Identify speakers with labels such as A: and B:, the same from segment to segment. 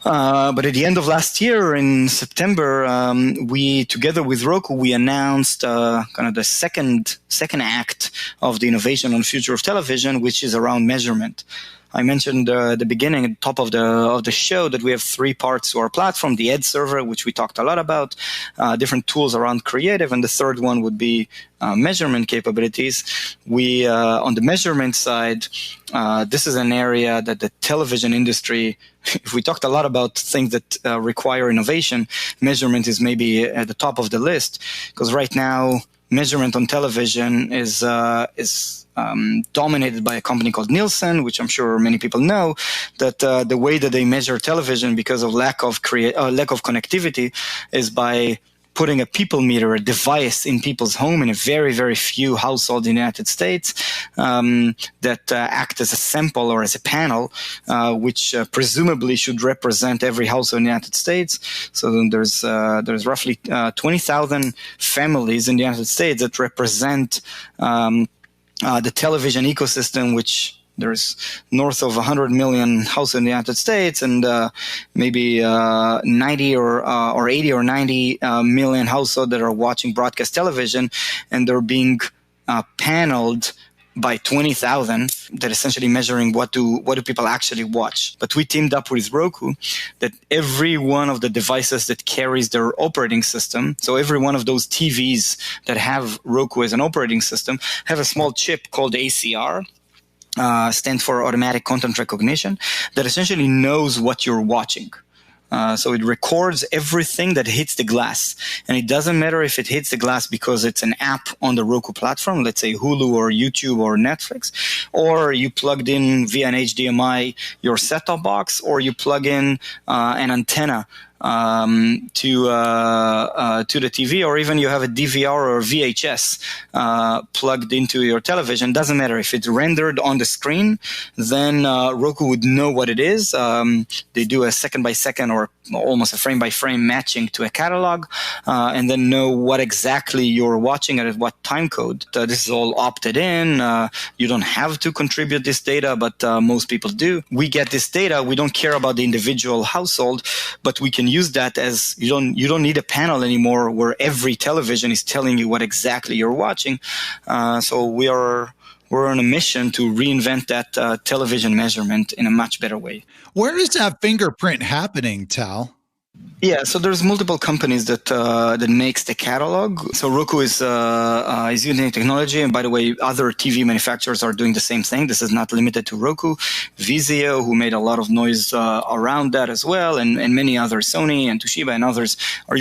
A: But at the end of last year, in September, we, together with Roku, we announced kind of the second act of the innovation on the future of television, which is around measurement. I mentioned at the beginning, at the top of the show, that we have three parts to our platform: the ad server, which we talked a lot about, different tools around creative, and the third one would be measurement capabilities. We on the measurement side, this is an area that the television industry, if we talked a lot about things that require innovation, measurement is maybe at the top of the list, because right now measurement on television is dominated by a company called Nielsen, which I'm sure many people know. That the way that they measure television, because of lack of connectivity, is by putting a people meter, a device in people's home in a very, very few households in the United States that act as a sample or as a panel, which presumably should represent every household in the United States. So then there's roughly 20,000 families in the United States that represent the television ecosystem, which there's north of 100 million households in the United States, and maybe 90 or 80 or 90 million households that are watching broadcast television, and they're being paneled by 20,000 that essentially measuring what do people actually watch. But we teamed up with Roku that every one of the devices that carries their operating system, so every one of those TVs that have Roku as an operating system, have a small chip called ACR, stands for automatic content recognition, that essentially knows what you're watching. So it records everything that hits the glass. And it doesn't matter if it hits the glass because it's an app on the Roku platform, let's say Hulu or YouTube or Netflix, or you plugged in via an HDMI your set-top box, or you plug in an antenna to the TV, or even you have a DVR or VHS plugged into your television. Doesn't matter if it's rendered on the screen, then Roku would know what it is. They do a second by second or almost a frame by frame matching to a catalog, and then know what exactly you're watching and at what time code. This is all opted in. You don't have to contribute this data, but most people do. We get this data. We don't care about the individual household, but we can use that as you don't need a panel anymore where every television is telling you what exactly you're watching. So we're on a mission to reinvent that television measurement in a much better way.
B: Where is that fingerprint happening, Tal?
A: Yeah, so there's multiple companies that makes the catalog. So Roku is using technology, and by the way, other TV manufacturers are doing the same thing. This is not limited to Roku. Vizio, who made a lot of noise around that as well, and many others, Sony and Toshiba and others, are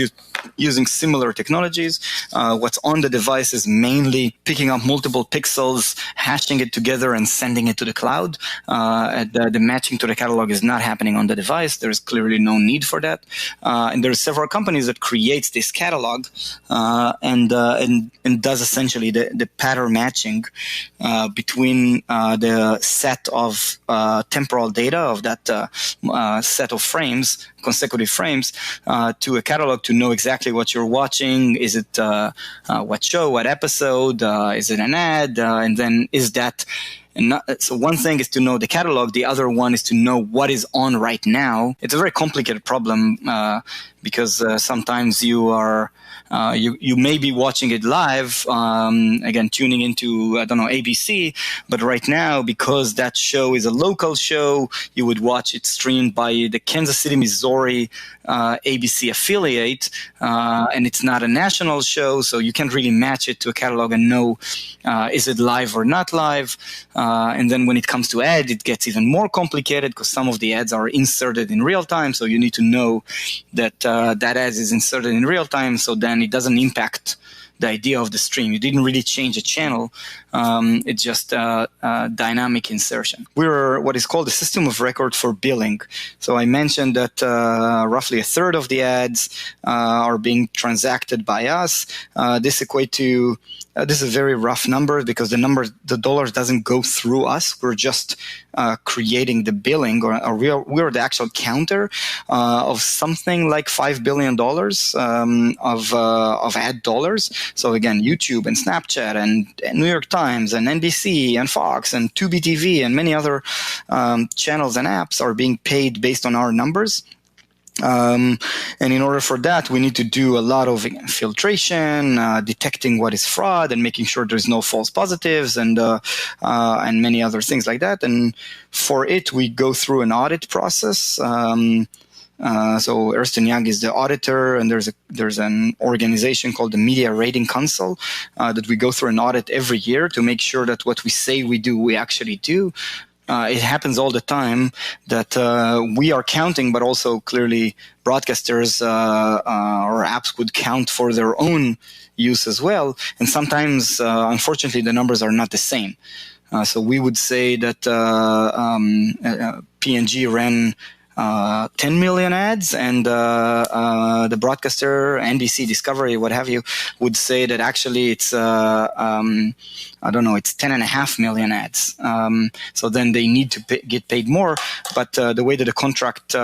A: using similar technologies. What's on the device is mainly picking up multiple pixels, hashing it together, and sending it to the cloud. The matching to the catalog is not happening on the device. There's clearly no need for that. And there are several companies that creates this catalog and does essentially the pattern matching between the set of temporal data of that set of frames, consecutive frames, to a catalog to know exactly what you're watching. Is it what show, what episode? Is it an ad? And then is that... So one thing is to know the catalog. The other one is to know what is on right now. It's a very complicated problem because sometimes you are you may be watching it live, again tuning into ABC, but right now because that show is a local show, you would watch it streamed by the Kansas City, Missouri ABC affiliate, and it's not a national show, so you can't really match it to a catalog and know is it live or not live. And then when it comes to ad, it gets even more complicated because some of the ads are inserted in real time. So you need to know that that ad is inserted in real time. So then it doesn't impact the idea of the stream. You didn't really change the channel. It's just dynamic insertion. We're what is called a system of record for billing. So I mentioned that roughly a third of the ads are being transacted by us. This equates to this is a very rough number because the dollars doesn't go through us. We're just creating the billing, or we're the actual counter of something like $5 billion of ad dollars. So again, YouTube and Snapchat and New York Times and NBC and Fox and Tubi TV and many other channels and apps are being paid based on our numbers. And in order for that, we need to do a lot of filtration, detecting what is fraud, and making sure there's no false positives, and many other things like that. And for it, we go through an audit process. So Ernst & Young is the auditor, and there's an organization called the Media Rating Council that we go through an audit every year to make sure that what we say we do, we actually do. It happens all the time that we are counting, but also clearly broadcasters or apps would count for their own use as well. And sometimes, unfortunately, the numbers are not the same. So we would say that P&G ran 10 million ads, and the broadcaster, NBC, Discovery, what have you, would say that actually it's it's 10.5 million ads. So then they need to get paid more. But the way that the contract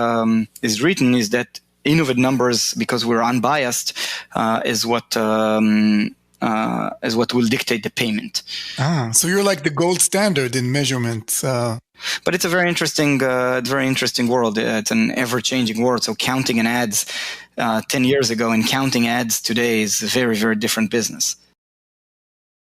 A: is written is that Innovid numbers, because we're unbiased, is what will dictate the payment.
C: So you're like the gold standard in measurement.
A: But it's a very interesting world. It's an ever-changing world. So counting an ads 10 years ago and counting ads today is a very, very different business.